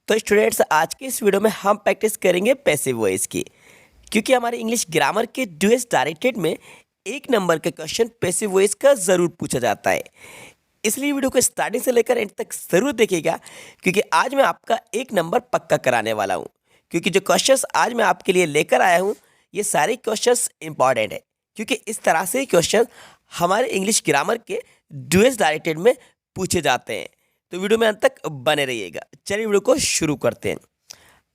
तो स्टूडेंट्स, आज के इस वीडियो में हम प्रैक्टिस करेंगे पैसिव वॉइस की, क्योंकि हमारे इंग्लिश ग्रामर के डूएस डायरेक्टेड में एक नंबर के क्वेश्चन पैसिव वॉइस का ज़रूर पूछा जाता है। इसलिए वीडियो को स्टार्टिंग से लेकर एंड तक ज़रूर देखिएगा, क्योंकि आज मैं आपका एक नंबर पक्का कराने वाला हूँ। क्योंकि जो क्वेश्चंस आज मैं आपके लिए लेकर आया हूँ, ये सारे क्वेश्चंस इंपॉर्टेंट है, क्योंकि इस तरह से क्वेश्चन हमारे इंग्लिश ग्रामर के डूएस डायरेक्टेड में पूछे जाते हैं। तो वीडियो में अंत तक बने रहिएगा। चलिए वीडियो को शुरू करते हैं।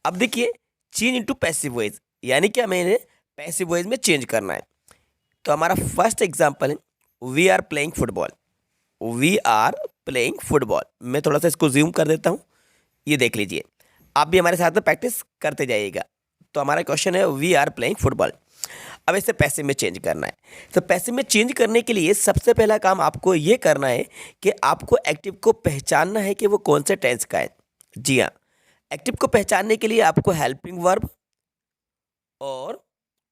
अब देखिए, चेंज इनटू पैसिव वॉइस, यानी कि हमें इन्हें पैसिव वॉइस में चेंज करना है। तो हमारा फर्स्ट एग्जांपल है, we are playing football. We are playing football. मैं थोड़ा सा इसको जूम कर देता हूँ, ये देख लीजिए। आप भी हमारे साथ में प्रैक्टिस करते जाइएगा। तो हमारा क्वेश्चन है, वी आर प्लेइंग फुटबॉल। अब इसे पैसिव में चेंज करना है। तो पैसिव में चेंज करने के लिए सबसे पहला काम आपको ये करना है कि आपको एक्टिव को पहचानना है कि वो कौन से टेंस का है। जी हाँ, एक्टिव को पहचानने के लिए आपको हेल्पिंग वर्ब और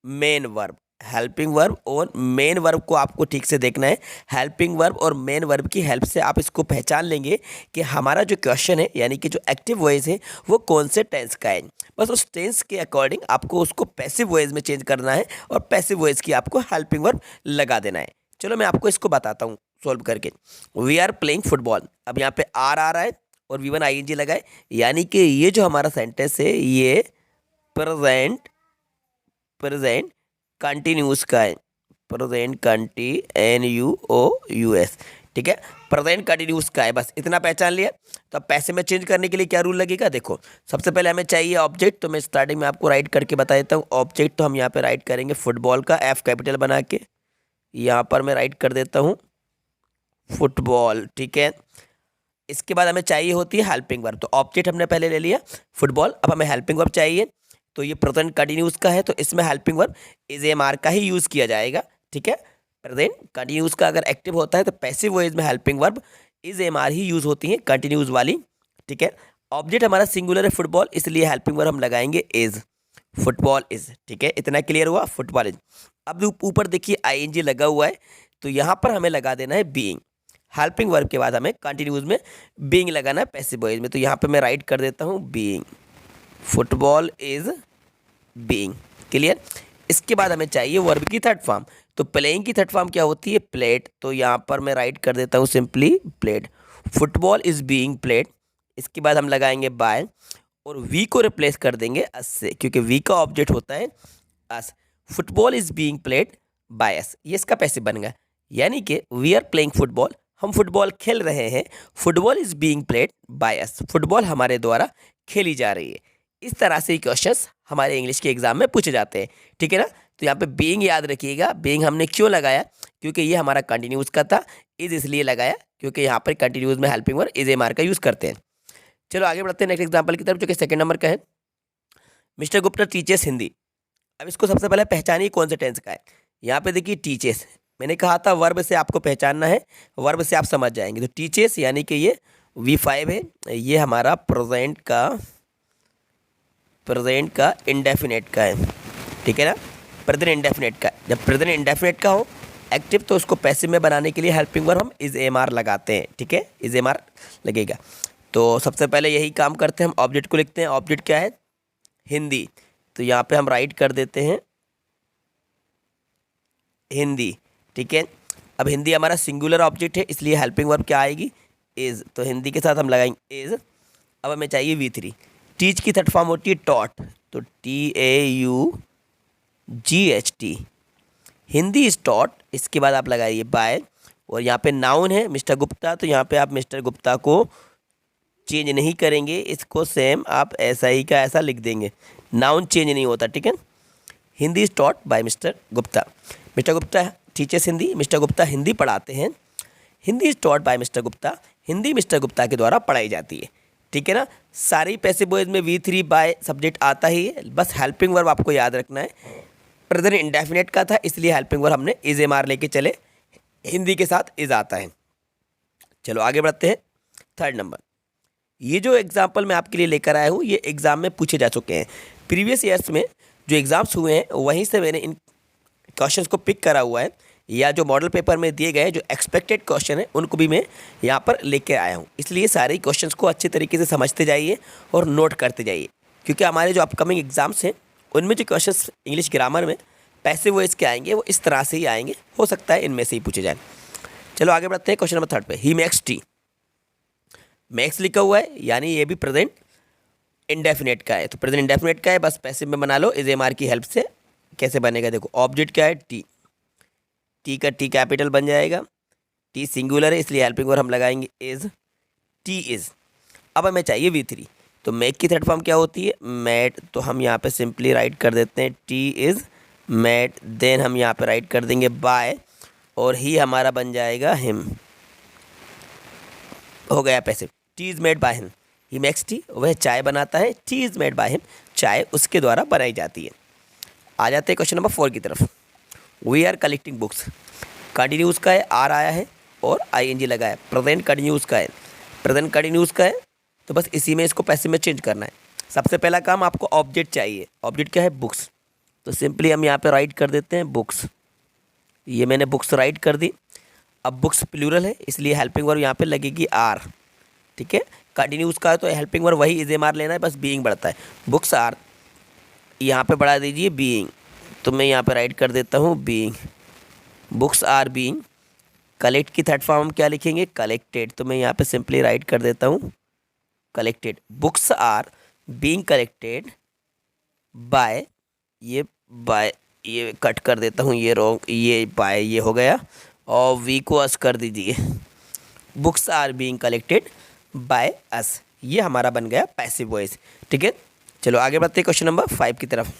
मेन वर्ब, हेल्पिंग वर्ब और मेन वर्ब को आपको ठीक से देखना है। हेल्पिंग वर्ब और मेन वर्ब की हेल्प से आप इसको पहचान लेंगे कि हमारा जो क्वेश्चन है, यानी कि जो एक्टिव वॉइस है, वो कौन से टेंस का है। बस उस टेंस के अकॉर्डिंग आपको उसको पैसिव वॉइस में चेंज करना है और पैसिव वॉइस की आपको हेल्पिंग वर्ब लगा देना है। चलो मैं आपको इसको बताता हूँ सॉल्व करके। वी आर प्लेइंग फुटबॉल, अब यहाँ पे आर आ रहा है और वी वन ING लगा है, यानी कि ये जो हमारा सेंटेंस है ये प्रेजेंट कंटिन्यूस का है। प्रेजेंट CONTINUOUS, ठीक है, प्रेजेंट कंटिन्यूस का है। बस इतना पहचान लिया। तो अब पैसे में चेंज करने के लिए क्या रूल लगेगा, देखो। सबसे पहले हमें चाहिए ऑब्जेक्ट, तो मैं स्टार्टिंग में आपको राइट करके बता देता हूँ। ऑब्जेक्ट तो हम यहाँ पे राइट करेंगे फुटबॉल का, F कैपिटल बना के यहाँ पर मैं राइट कर देता हूँ फुटबॉल, ठीक है। इसके बाद हमें चाहिए होती है हेल्पिंग वर्ब। तो ऑब्जेक्ट हमने पहले ले लिया फुटबॉल, अब हमें हेल्पिंग वर्ब चाहिए। तो ये प्रेजेंट कंटिन्यूस का है, तो इसमें हेल्पिंग वर्ब इज AMR का ही यूज़ किया जाएगा, ठीक है। प्रेजेंट कंटिन्यूस का अगर एक्टिव होता है तो पैसिव वॉइस में helping verb is AMR he use होती है, कंटिन्यूस वाली, ठीक है। ऑब्जेक्ट हमारा सिंगुलर है फुटबॉल, इसलिए हेल्पिंग वर्ब हम लगाएंगे इज, फुटबॉल इज, ठीक है। इतना क्लियर हुआ, फुटबॉल इज। अब ऊपर देखिए ING लगा हुआ है, तो यहाँ पर हमें लगा देना है बीइंग। हेल्पिंग वर्ब के बाद हमें कंटिन्यूस में बीइंग लगाना है पैसिव वॉइस में। तो यहाँ पे मैं राइट कर देता हूँ being, football is being, clear. इसके बाद हमें चाहिए वर्ब की थर्ड फॉर्म। तो प्लेइंग की थर्ड फॉर्म क्या होती है, प्लेड। तो यहाँ पर मैं राइट कर देता हूँ simply played, football is being played. इसके बाद हम लगाएंगे बाय और वी को रिप्लेस कर देंगे अस से, क्योंकि वी का ऑब्जेक्ट होता है us. Football is being played by us, ये इसका पैसिव बन गया। यानी कि वी आर प्लेइंग फुटबॉल, हम फुटबॉल खेल रहे हैं। Football is being played by us, football हमारे द्वारा खेली जा रही है। इस तरह से क्वेश्चंस हमारे इंग्लिश के एग्जाम में पूछे जाते हैं, ठीक है ना। तो यहाँ पे बीइंग याद रखिएगा। बीइंग हमने क्यों लगाया, क्योंकि ये हमारा कंटिन्यूस का था। इज इसलिए लगाया क्योंकि यहाँ पर कंटिन्यूस में हेल्पिंग वर्ब इज AMR का यूज़ करते हैं। चलो आगे बढ़ते हैं नेक्स्ट एग्जाम्पल की तरफ, जो कि सेकंड नंबर का है। Mister Gupta teachers Hindi. अब इसको सबसे पहले पहचानिए कौन से टेंस का है। यहाँ पे देखिए टीचर्स, मैंने कहा था वर्ब से आपको पहचानना है, वर्ब से आप समझ जाएंगे। तो टीचर्स यानी कि ये V5 है, ये हमारा प्रेजेंट का इंडेफिनेट का है, ठीक है ना। प्रेजेंट इंडेफिनेट का, जब प्रेजेंट इंडेफिनेट का हो एक्टिव, तो उसको पैसिव में बनाने के लिए हेल्पिंग वर्ब हम इज AMR लगाते हैं, ठीक है, इज AMR लगेगा। तो सबसे पहले यही काम करते हैं, हम ऑब्जेक्ट को लिखते हैं। ऑब्जेक्ट क्या है, हिंदी। तो यहाँ पे हम राइट कर देते हैं हिंदी, ठीक है। अब हिंदी हमारा सिंगुलर ऑब्जेक्ट है, इसलिए हेल्पिंग वर्ब क्या आएगी, इज। तो हिंदी के साथ हम लगाएंगे इज। अब हमें चाहिए V3। टीच की थर्ड फॉर्म होती है टॉट, तो TAUGHT, हिंदी इज टॉट। इसके बाद आप लगाइए बाय, और यहाँ पे नाउन है मिस्टर गुप्ता, तो यहाँ पे आप मिस्टर गुप्ता को चेंज नहीं करेंगे, इसको सेम आप ऐसा ही का ऐसा लिख देंगे, नाउन चेंज नहीं होता, ठीक है। Hindi is taught by mister Gupta. Mister Gupta teachers Hindi, mister Gupta Hindi पढ़ाते हैं। Hindi is taught by mister Gupta, Hindi mister Gupta के द्वारा पढ़ाई जाती है, ठीक है ना। सारी पैसिव वॉइस में V3 बाय सब्जेक्ट आता ही है, बस हेल्पिंग वर्ब आपको याद रखना है। प्रेजेंट इंडेफिनेट का था, इसलिए हेल्पिंग वर्ब हमने इज AMR लेके चले, हिंदी के साथ इज आता है। चलो आगे बढ़ते हैं। थर्ड नंबर, ये जो एग्जाम्पल मैं आपके लिए लेकर आया हूँ, ये एग्जाम में पूछे जा चुके हैं। प्रीवियस ईयर्स में जो एग्ज़ाम्स हुए हैं वहीं से मैंने इन क्वेश्चंस को पिक करा हुआ है। या जो मॉडल पेपर में दिए गए जो एक्सपेक्टेड क्वेश्चन है उनको भी मैं यहाँ पर लेके आया हूँ। इसलिए सारे क्वेश्चंस को अच्छे तरीके से समझते जाइए और नोट करते जाइए, क्योंकि हमारे जो अपकमिंग एग्जाम्स हैं उनमें जो क्वेश्चंस इंग्लिश ग्रामर में पैसिव वॉइस के आएंगे वो इस तरह से ही आएंगे, हो सकता है इनमें से ही पूछे जाए। चलो आगे बढ़ते हैं क्वेश्चन नंबर 3 पे। ही मेक्स टी, मेक्स लिखा हुआ है यानी ये भी प्रेजेंट इंडेफिनेट का है, तो प्रेजेंट इंडेफिनेट का है, बस पैसिव में बना लो इज एम आर की हेल्प से। कैसे बनेगा देखो, ऑब्जेक्ट क्या है टी, टी का टी कैपिटल बन जाएगा, टी सिंगुलर है इसलिए हेल्पिंग वर्ब हम लगाएंगे इज, टी इज। अब हमें चाहिए V3, तो मेक की थर्ड फॉर्म क्या होती है मेड, तो हम यहाँ पे सिंपली राइट कर देते हैं टी इज मेड, देन हम यहाँ पे राइट कर देंगे बाय, और ही हमारा बन जाएगा हिम, हो गया passive. T is made by him, he makes T, वह चाय बनाता है, T is made by him, चाय उसके द्वारा बनाई जाती है। आ जाते हैं क्वेश्चन नंबर 4 की तरफ। We are collecting books, continuous का है, आर आया है और ING लगा है, प्रेजेंट कंटिन्यूस का है, प्रेजेंट कंटिन्यूस का है, तो बस इसी में इसको पैसिव में चेंज करना है। सबसे पहला काम आपको ऑब्जेक्ट चाहिए, ऑब्जेक्ट क्या है बुक्स, तो सिंपली हम यहाँ पे राइट कर देते हैं बुक्स, ये मैंने बुक्स राइट कर दी। अब बुक्स प्लूरल है इसलिए हेल्पिंग वर्ब यहाँ पे लगेगी आर, ठीक है। कंटिन्यूस का है तो हेल्पिंग वर्ब वही इज एम आर लेना है, बस बीइंग बढ़ता है, बुक्स आर, यहाँ पे बढ़ा दीजिए बीइंग, तो मैं यहाँ पे राइट कर देता हूँ being, books are being. Collect की थर्ड फॉर्म हम क्या लिखेंगे कलेक्टेड, तो मैं यहाँ पे सिंपली राइट कर देता हूँ collected, books are being collected by, ये कट कर देता हूँ, ये रॉन्ग, ये बाय ये हो गया, और वी को अस कर दीजिए, books are being collected by us, ये हमारा बन गया पैसिव वॉइस, ठीक है। चलो आगे बढ़ते हैं क्वेश्चन नंबर 5 की तरफ।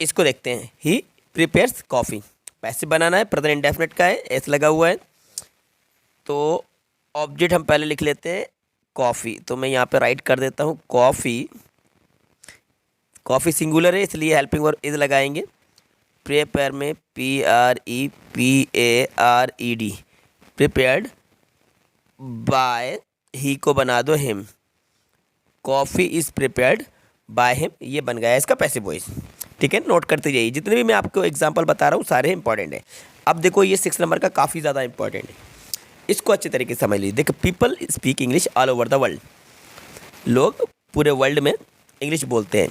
इसको देखते हैं, ही प्रिपेयर्स कॉफ़ी, पैसिव बनाना है, प्रेजेंट इंडेफिनिट का है, एस लगा हुआ है, तो ऑब्जेक्ट हम पहले लिख लेते हैं कॉफ़ी, तो मैं यहाँ पे राइट कर देता हूँ कॉफ़ी, कॉफ़ी सिंगुलर है इसलिए हेल्पिंग वर्ब इज लगाएंगे, प्रिपेयर में PREPARED, प्रिपेयर्ड बाय, ही को बना दो him, coffee is prepared by him, ये बन गया इसका पैसिव वॉइस, ठीक है। नोट करते जाइए, जितने भी मैं आपको एग्जांपल बता रहा हूँ सारे इंपॉर्टेंट है। अब देखो ये 6 नंबर का काफ़ी ज़्यादा इंपॉर्टेंट है, इसको अच्छे तरीके से समझ लीजिए। देखो people speak English all over the world, लोग पूरे वर्ल्ड में इंग्लिश बोलते हैं,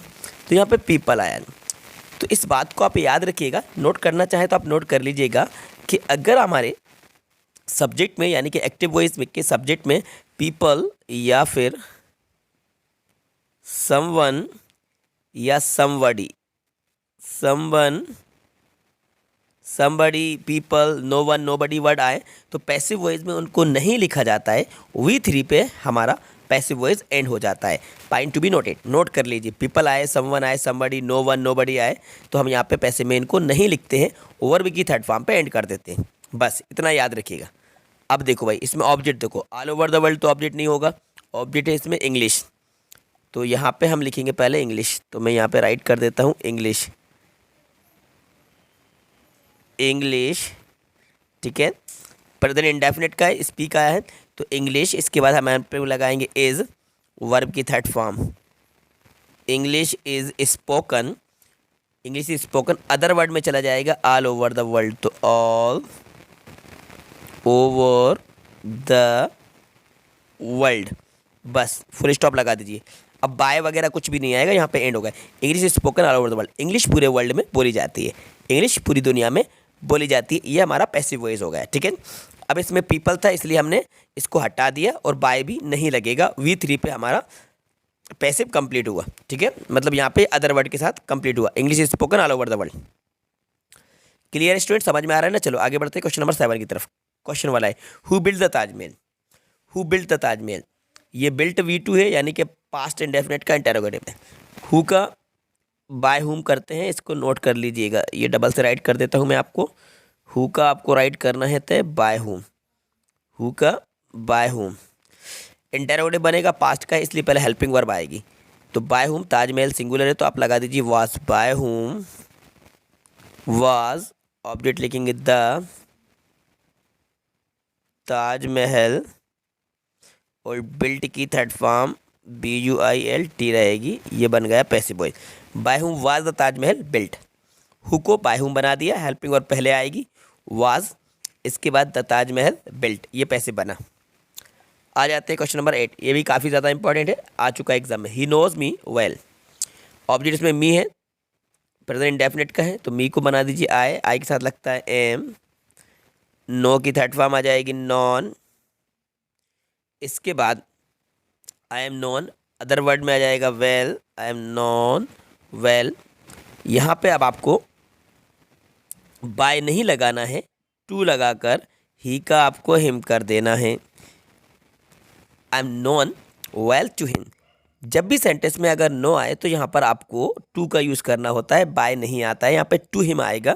तो यहाँ पे पीपल आया, तो इस बात को आप याद रखिएगा, नोट करना चाहे तो आप नोट कर लीजिएगा कि अगर हमारे सब्जेक्ट में यानी कि एक्टिव वॉइस के सब्जेक्ट में पीपल या फिर समवन या somebody, people, no one, nobody word आए तो पैसिव वॉइस में उनको नहीं लिखा जाता है, V3 पे हमारा पैसिव वॉइस एंड हो जाता है। Point to be noted, note कर लीजिए, पीपल आए, समवन आए, समबडी, नो वन, नोबडी आए तो हम यहाँ पे पैसिव में इनको नहीं लिखते हैं, वर्ब की थर्ड फॉर्म पे एंड कर देते हैं, बस इतना याद रखिएगा। अब देखो भाई इसमें ऑब्जेक्ट देखो, ऑल ओवर द वर्ल्ड तो ऑब्जेक्ट नहीं होगा, ऑब्जेक्ट है इसमें इंग्लिश, तो यहाँ पे हम लिखेंगे पहले इंग्लिश, तो मैं यहाँ पे राइट कर देता हूँ इंग्लिश, ठीक है। प्रेजेंट इंडेफिनिट का है, स्पीक आया है तो इंग्लिश, इसके बाद हम यहाँ पे लगाएंगे इज, वर्ब की third form, English is spoken, English is spoken, other word में चला जाएगा ऑल ओवर द वर्ल्ड, तो ऑल ओवर द वर्ल्ड, बस फुल स्टॉप लगा दीजिए। अब बाय वगैरह कुछ भी नहीं आएगा, यहाँ पे एंड होगा, English is spoken all over the world, English पूरे वर्ल्ड में बोली जाती है, इंग्लिश पूरी दुनिया में बोली जाती है, ये हमारा पैसिव वॉइस हो गया, ठीक है। अब इसमें पीपल था इसलिए हमने इसको हटा दिया और बाय भी नहीं लगेगा, V3 पे हमारा पैसिव कंप्लीट हुआ, ठीक है, मतलब यहाँ पे अदर वर्ड के साथ कंप्लीट हुआ, English is spoken all over the world. Clear student, समझ में आ रहा है ना। चलो आगे बढ़ते हैं क्वेश्चन नंबर 7 की तरफ। क्वेश्चन वाला है, who build the Taj Mahal, who build the Taj Mahal, ये बिल्ट V2 है यानी कि पास्ट इंडेफिनिट का इंटेरोगेटिव है, हु का बाय हुम करते हैं, इसको नोट कर लीजिएगा, ये डबल से राइट कर देता हूँ मैं आपको, हु का आपको राइट करना है तो बाय हुम, हु का बाय हुम, इंटेरोगेटिव बनेगा पास्ट का इसलिए पहले हेल्पिंग वर्ब आएगी, तो बाय हुम, ताजमहल सिंगुलर है तो आप लगा दीजिए was, by whom was, object लिखेंगे द ताजमहल, और बिल्ट की थर्ड फॉर्म BUILT रहेगी, ये बन गया passive voice, by whom was the Taj Mahal built, who co by whom बना दिया, हेल्पिंग वर्ब पहले आएगी, वाज, इसके बाद द ताजमहल बिल्ट, ये पैसे बना। आ जाते हैं क्वेश्चन नंबर 8, ये भी काफ़ी ज़्यादा इंपॉर्टेंट है, आ चुका है एग्जाम में। He knows me well, object इसमें मी है, प्रेजेंट इंडेफिनिट का है, तो मी को बना दीजिए आई के साथ लगता है एम, नो की थर्ड फॉर्म आ जाएगी नॉन, इसके बाद आई एम नॉन, अदर वर्ड में आ जाएगा well, I am known well. यहाँ पे अब आपको बाय नहीं लगाना है, टू लगाकर ही का आपको हिम कर देना है। I am known well to him, जब भी सेंटेंस में अगर नो आए तो यहाँ पर आपको टू का यूज़ करना होता है, बाय नहीं आता है, यहाँ पे टू हिम आएगा।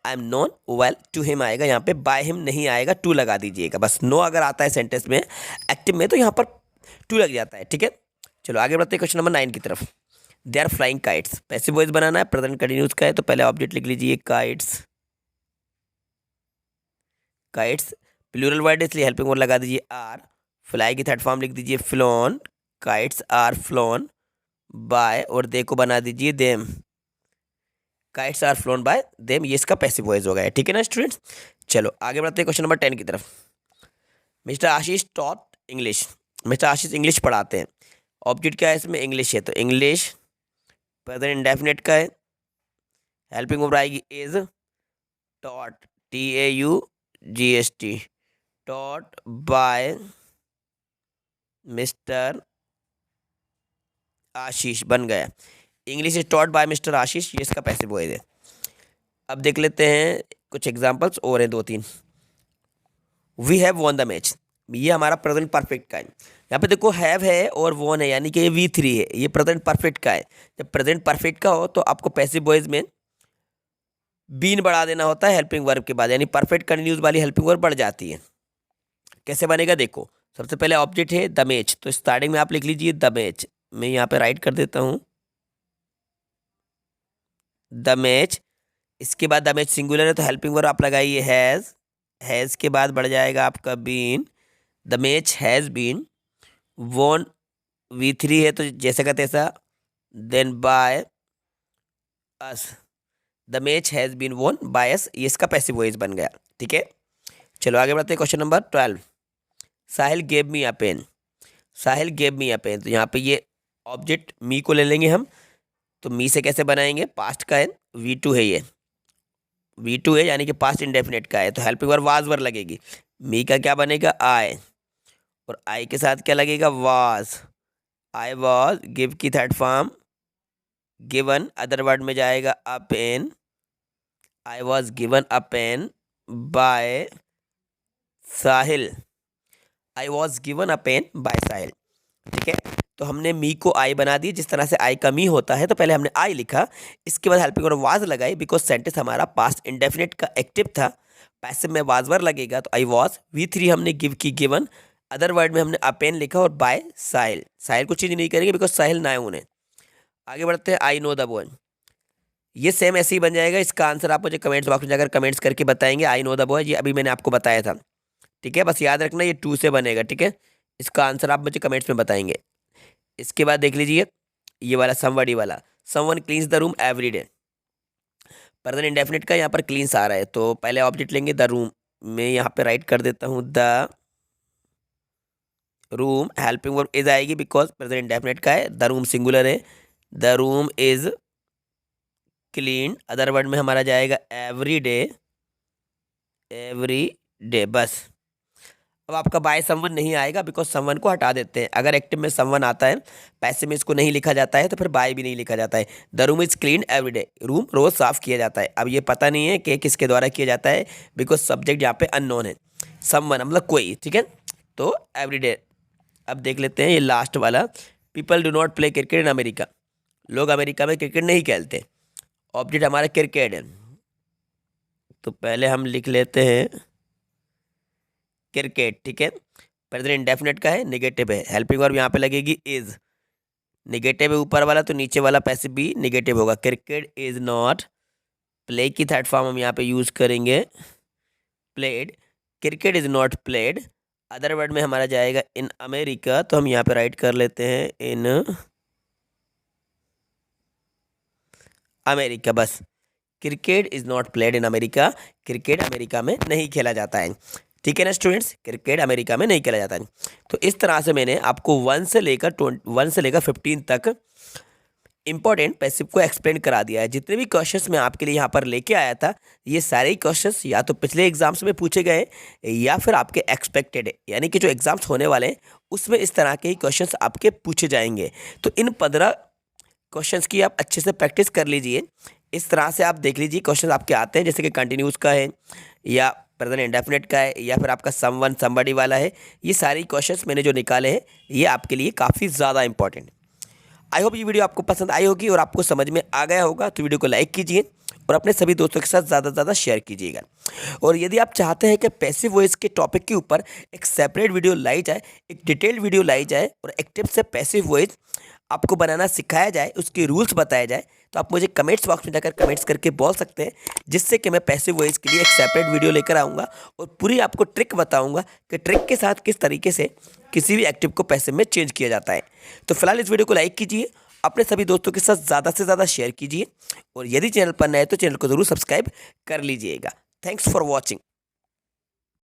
I am known well to him आएगा, यहाँ पे बाय हिम नहीं आएगा, टू लगा दीजिएगा बस। नो अगर आता है सेंटेंस में एक्टिव में तो यहाँ पर टू लग जाता है, ठीक है। चलो आगे बढ़ते हैं क्वेश्चन नंबर 9 की तरफ। They are flying kites, passive voice बनाना है, प्रेजेंट कंटिन्यूस का है, तो पहले ऑब्जेक्ट लिख लीजिए काइट्स, काइट्स प्लूरल वर्ड इसलिए हेल्पिंग वर्ड लगा दीजिए आर, फ्लाई की थर्ड फॉर्म लिख दीजिए flown, kites are flown by, और दे को बना दीजिए them, kites are flown by them, ये इसका पैसिव वॉइस हो गया है, ठीक है ना स्टूडेंट्स। चलो आगे बढ़ते हैं क्वेश्चन नंबर 10 की तरफ। मिस्टर आशीष टॉट इंग्लिश, मिस्टर आशीष इंग्लिश पढ़ाते हैं, ऑब्जेक्ट क्या है इसमें इंग्लिश है, तो इंग्लिश प्रेजेंट इंडेफिनिट का है, हेल्पिंग वर्ब आएगी is, taught TAUGST, taught by mister Ashish बन गया, English is taught by mister Ashish, ये इसका पैसिव वॉइस है। अब देख लेते हैं कुछ एग्जांपल्स और हैं 2-3। We have won the match, ये हमारा प्रेजेंट परफेक्ट का है, यहाँ पे देखो हैव है और वॉन है, यानी कि ये V3 है, ये प्रेजेंट परफेक्ट का है। जब प्रेजेंट परफेक्ट का हो तो आपको पैसिव वॉइस में बीन बढ़ा देना होता है हेल्पिंग वर्ब के बाद, यानी परफेक्ट कंटिन्यूस वाली हेल्पिंग वर्ब बढ़ जाती है। कैसे बनेगा देखो, सबसे पहले ऑब्जेक्ट है द मैच, तो स्टार्टिंग में आप लिख लीजिए द मैच, मैं यहाँ पे राइट कर देता हूँ द मैच, इसके बाद द मैच सिंगुलर है तो हेल्पिंग वर्ब आप लगाइए हैज़ के बाद बढ़ जाएगा आपका been, the match has been, won V3 है तो जैसे का तैसा, then by us, the match has been won by us, ये इसका पैसिव वॉइस बन गया, ठीक है। चलो आगे बढ़ते हैं क्वेश्चन नंबर 12। साहिल गेव मी अ पेन, साहिल गेव मी अ पेन, तो यहाँ पे ये ऑब्जेक्ट मी को ले लेंगे हम, तो मी से कैसे बनाएंगे, पास्ट का है, V2 है, ये V2 है यानी कि पास्ट इंडेफिनिट का है, तो हेल्पिंग वर्ब वाज वर लगेगी, मी का क्या बनेगा आई, और आई के साथ क्या लगेगा वाज, आई वाज, गिव की third form given, other word में जाएगा a pen, I was given a pen by Sahil, I was given a pen by Sahil, ठीक है। तो हमने मी को आई बना दी, जिस तरह से आई का मी होता है, तो पहले हमने आई लिखा, इसके बाद हेल्पिंग वर्ब वाज लगाई, बिकॉज सेंटेंस हमारा पास्ट इंडेफिनिट का एक्टिव था, पैसिव में वाज वर लगेगा, तो आई वॉज, V3 हमने गिव की गिवन, अदर वर्ड में हमने अ पेन लिखा, और बाय साहिल, साहिल को चेंज नहीं करेंगे बिकॉज साहिल नाउन है। आगे बढ़ते हैं आई नो द बॉय, ये सेम ऐसे ही बन जाएगा, इसका आंसर आप मुझे कमेंट्स बॉक्स में जाकर कमेंट्स करके बताएंगे। आई नो द बॉय, ये अभी मैंने आपको बताया था, ठीक है, बस याद रखना ये 2 से बनेगा, ठीक है। इसका आंसर आप मुझे कमेंट्स में बताएंगे। इसके बाद देख लीजिए ये वाला समबडी वाला, someone cleans the room every day, present indefinite का यहाँ पर क्लीन्स आ रहा है, तो पहले ऑब्जेक्ट लेंगे द रूम, मैं यहाँ पे राइट कर देता हूँ the room, helping verb is आएगी बिकॉज प्रेजेंट इंडेफिनिट का है, द रूम सिंगुलर है, the room is clean, other word में हमारा जाएगा एवरी डे बस। अब आपका बाय समवन नहीं आएगा बिकॉज समवन को हटा देते हैं, अगर एक्टिव में समवन आता है, पैसिव में इसको नहीं लिखा जाता है, तो फिर बाय भी नहीं लिखा जाता है। The room is clean every day, room रोज साफ किया जाता है। अब ये पता नहीं है कि किसके द्वारा किया जाता है, बिकॉज सब्जेक्ट यहाँ पे अननोन है, समवन मतलब कोई, ठीक है, तो एवरी डे। अब देख लेते हैं ये लास्ट वाला, people do not play cricket in America, लोग अमेरिका में क्रिकेट नहीं खेलते, ऑब्जेक्ट हमारा क्रिकेट है, तो पहले हम लिख लेते हैं क्रिकेट, ठीक है, प्रेजेंट इंडेफिनिट का है, नेगेटिव है, हेल्पिंग वर्ब यहाँ पे लगेगी इज, नेगेटिव है ऊपर वाला तो नीचे वाला पैसिव भी नेगेटिव होगा, क्रिकेट इज नॉट, प्ले की थर्ड फॉर्म हम यहाँ पे यूज करेंगे played, cricket is not played, other word में हमारा जाएगा इन अमेरिका, तो हम यहाँ पे राइट कर लेते हैं इन अमेरिका बस। Cricket is not played in America, cricket America में नहीं खेला जाता है। ठीक है ना स्टूडेंट्स, क्रिकेट अमेरिका में नहीं खेला जाता है। तो इस तरह से मैंने आपको 1 से लेकर 15 तक इंपॉर्टेंट पैसिव को एक्सप्लेन करा दिया है। जितने भी क्वेश्चंस मैं आपके लिए यहाँ पर लेके आया था, ये सारे ही क्वेश्चंस या तो पिछले एग्जाम्स में पूछे गए या फिर आपके एक्सपेक्टेड है, यानी कि जो एग्जाम्स होने वाले हैं उसमें इस तरह के ही क्वेश्चंस आपके पूछे जाएंगे। तो इन 15 क्वेश्चंस की आप अच्छे से प्रैक्टिस कर लीजिए। इस तरह से आप देख लीजिए क्वेश्चन आपके आते हैं, जैसे कि कंटिन्यूस का है या प्रेजेंट इंडेफिनिट का है या फिर आपका समवन समबडी वाला है। ये सारे क्वेश्चंस मैंने जो निकाले हैं ये आपके लिए काफ़ी ज़्यादा इंपॉर्टेंट है। आई होप ये वीडियो आपको पसंद आई होगी और आपको समझ में आ गया होगा। तो वीडियो को लाइक कीजिए और अपने सभी दोस्तों के साथ ज़्यादा से ज़्यादा शेयर कीजिएगा। और यदि आप चाहते हैं कि पैसिव वॉइस के टॉपिक के ऊपर एक सेपरेट वीडियो लाई जाए, एक डिटेल्ड वीडियो लाई जाए और एक्टिव से पैसिव वॉइस आपको बनाना सिखाया जाए, उसके रूल्स बताए जाए, तो आप मुझे कमेंट्स बॉक्स में जाकर कमेंट्स करके बोल सकते हैं, जिससे कि मैं पैसिव वॉइस के लिए एक सेपरेट वीडियो लेकर आऊँगा और पूरी आपको ट्रिक बताऊँगा कि ट्रिक के साथ किस तरीके से किसी भी एक्टिव को पैसिव में चेंज किया जाता है। तो फिलहाल इस वीडियो को लाइक कीजिए, अपने सभी दोस्तों के साथ ज़्यादा से ज़्यादा शेयर कीजिए और यदि चैनल पर नए तो चैनल को ज़रूर सब्सक्राइब कर लीजिएगा। Thanks for watching.